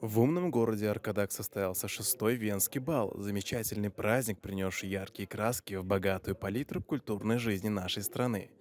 В умном городе Аркадак состоялся шестой Венский бал, замечательный праздник, принесший яркие краски в богатую палитру культурной жизни нашей страны.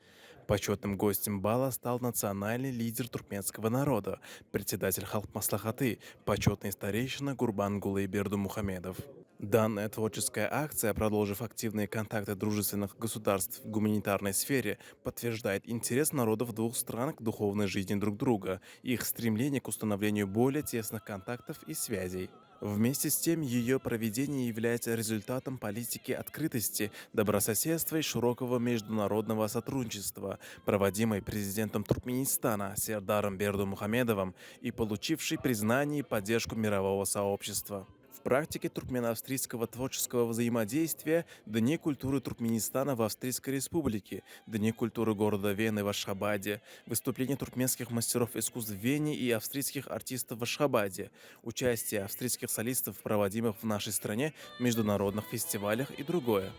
Почетным гостем бала стал национальный лидер туркменского народа, председатель Халк-Маслахаты, почетный старейшина Гурбангулы Бердумухамедов. Данная творческая акция, продолжив активные контакты дружественных государств в гуманитарной сфере, подтверждает интерес народов двух стран к духовной жизни друг друга и их стремление к установлению более тесных контактов и связей. Вместе с тем, ее проведение является результатом политики открытости, добрососедства и широкого международного сотрудничества, проводимой президентом Туркменистана Сердаром Бердумухамедовым и получившей признание и поддержку мирового сообщества. В практике туркмено-австрийского творческого взаимодействия Дни культуры Туркменистана в Австрийской Республике, Дни культуры города Вены в Ашхабаде, выступления туркменских мастеров искусств в Вене и австрийских артистов в Ашхабаде, участие австрийских солистов в проводимых в нашей стране международных фестивалях и другое.